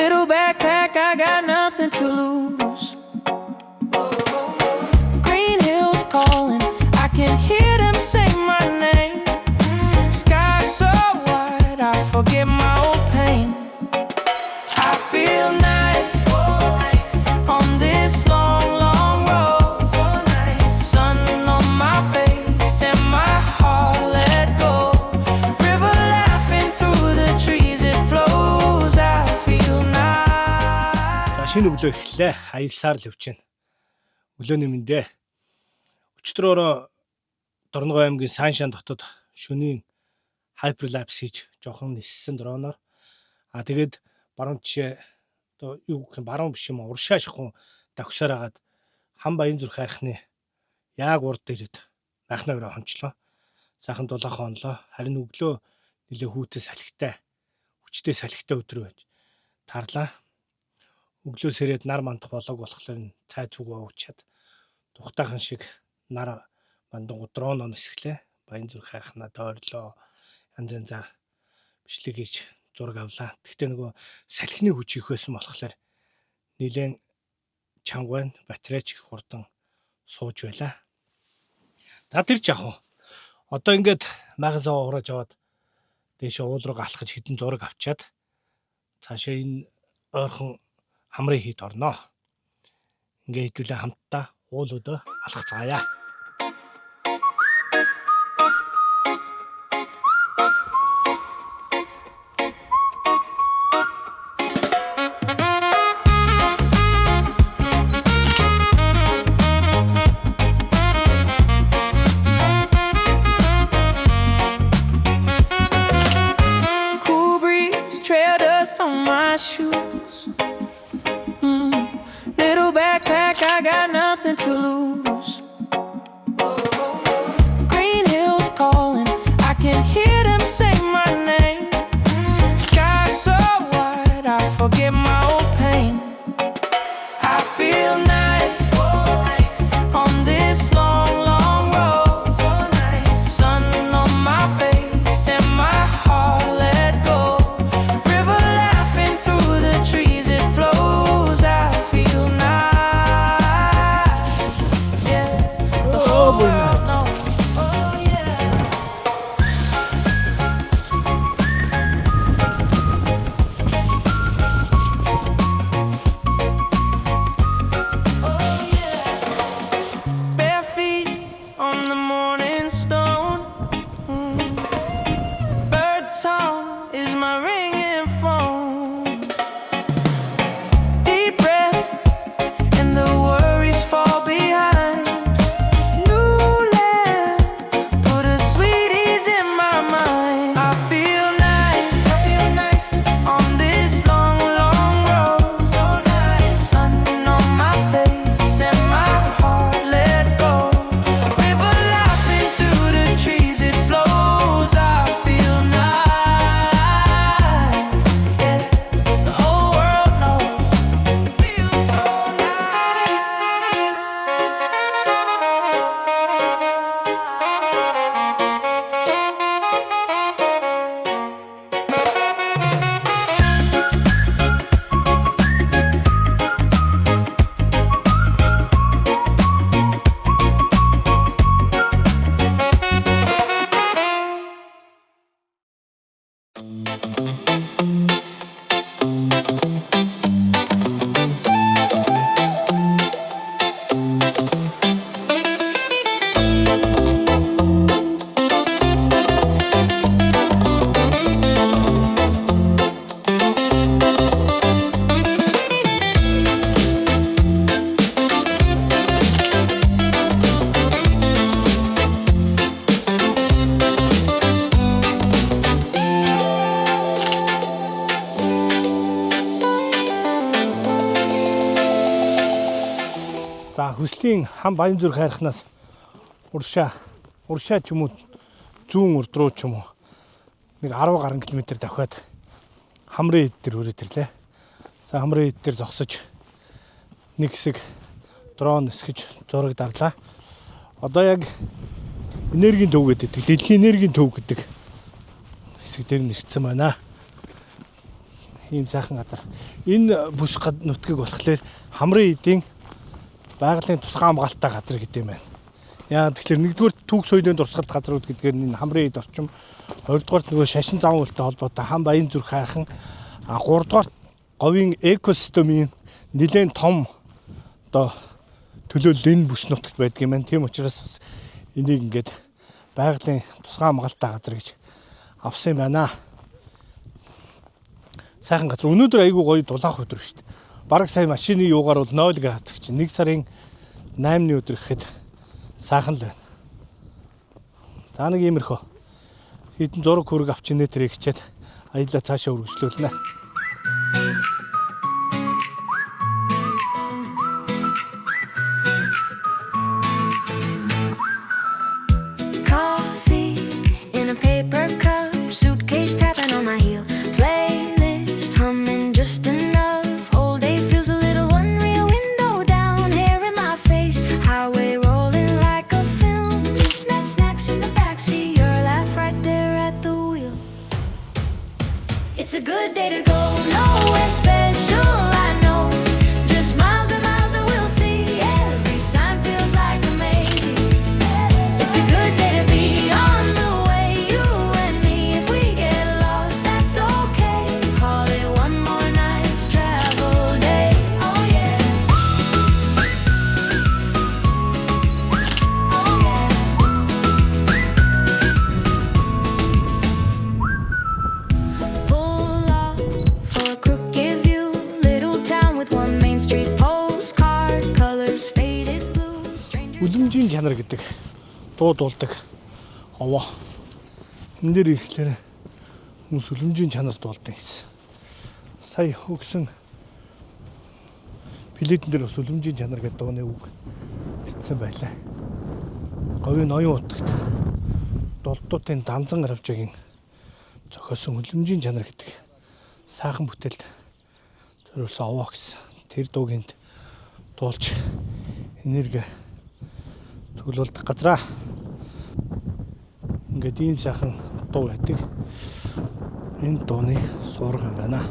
Little backpack, I got nothing to lose. Green hills calling, I can hear them say my name. Sky so wide, I forget my old pain. I feel nice on this long, long road. Sun on my face and my heart let go. River laughing through the trees, it flows. I feel nice. За шинэ өглөө эхэллээ. Аялсаар л явж байна. Өглөөний мэндэ. Өчтөрөөрөө Дорногов аймгийн Саншан дотод шөнийн хайперлапс хийж жоохон ниссэн дроноор. Тэгээд баруун тишээ одоо юу гэх юм баруун биш юм уршаа шахуун давхсаар хагаад хам баян зүрх хайрхны яг урд дээрээд майхнаа өрөө хончлоо. Сайхан дулаахан онлоо. Харин өглөө нэлээ хүүтэй салхитай, хүчтэй салхитай өдөр байж тарлаа. Өглөө сэрээд нар мандах болоог болохоор цай зүгөө уучаад тухтайхан шиг нар мандан дрон нисгэлээ. Баян зүрх хайрхнаа доорлоо. Янз янзаар бичлэг хийж зураг авлаа. Гэхдээ нөгөө салхины хүч их байсан болохоор нэлээд чанга байна. Батарейч их хурдан сууж байлаа. За тэр жахуу. Одоо ингээд магазаа уураж аваад дээшээ уул руу галахж хідэн зураг авчаад цаашаа энэ ойрхон хамрын хийд орноо. Ингээд хэдүүлээ хамтдаа уул өдөө алхацгаая. Cool breeze, trail dust on my shoes. Little backpack, I got nothing to lose. Green hills calling, I can hear them say my name. Sky so wide, I forget my old pain. I feel nice on this long, long road. Sun on my face and my heart let go. River laughing through the trees, it flows. I feel nice. Yeah, the whole world knows. Oh yeah. Bare feet on the morning stone. Bird song is my ringing phone. Deep breath and the worries fall behind. New land, put a sweet ease in my mind. I feel nice on this long, long road. So nice, sun on my face and my heart let go. River laughing through the trees, it flows. I feel nice. Yeah, the whole world knows. Feel so nice. За хүслийн хам баян зүрх хайрхнаас уршаа ч юм уу зүүн урд руу ч юм уу нэг 10 гаруй километр давхаад хамрын хэд дээр хүрээд ирлээ. За хамрын хэд дээр зогсож нэг хэсэг дрон эсгэж зураг дарлаа. Одоо яг энергийн төв гэдэг, дэлхийн энергийн төв гэдэг хэсэг дээр нэрчсэн байна. ийм сайхан газар. Энэ бүс нутгийг болохоор хамрын эдийн байгалийн тусгай хамгаалалттай газар гэдэг юм байна. Яагаад тэгэхээр нэгдүгээр түүх соёлын дурсгалт газрууд гэдгээр энэ хамрын эд орчим, хоёрдугаар нөгөө шашин зам үйлтэй холбоотой хам баян зүрх хайрхан, гуравдугаар говийн экосистемийн нэлээд том одоо төлөөлөл энэ бүс нутагт байдаг юм байна. Тийм учраас бас энийг ингээд байгалийн тусгай хамгаалалттай газар гэж авсан юм байна. Сайхан газар. Өнөөдөр айгүй гоё дулаах өдөр шүү дээ. Бараг сая машины юугаар бол 0 градус чинь 1 сарын 8-ны өдөр гэхэд сайхан л байна. За нэг иймэрхүү хэдэн зураг хүрэг авчинэ тэрийг хичээд аяллаа цаашаа үргэлжлүүлнэ. It's a good day to go, nowhere special, I know. Just miles and miles that we'll see. Every sign feels like amazing. It's a good day to be on the way, you and me. If we get lost, that's okay. Call it one more night's travel day. Oh yeah. Oh yeah. Үлэмжийн чанар гэдэг дуу дуулдаг овоо. Энэ дээр ирэхлээр хүмүүс үлэмжийн чанар дуулдаг гэсэн. Сая өгсөн плейтэн дээр бас үлэмжийн чанар гэдэг дууны үг бичсэн байлаа. Говийн ноён утагт долдуудын данзан аравжаагийн зохиосон үлэмжийн чанар гэдэг сайхан бүтээлд зориулсан овоо гэсэн. Тэр дууг энд дуулж энерги цуглуулдаг газраа. Ингээд ийм сайхан дуу байдаг. Энэ дууны суурга юм байна.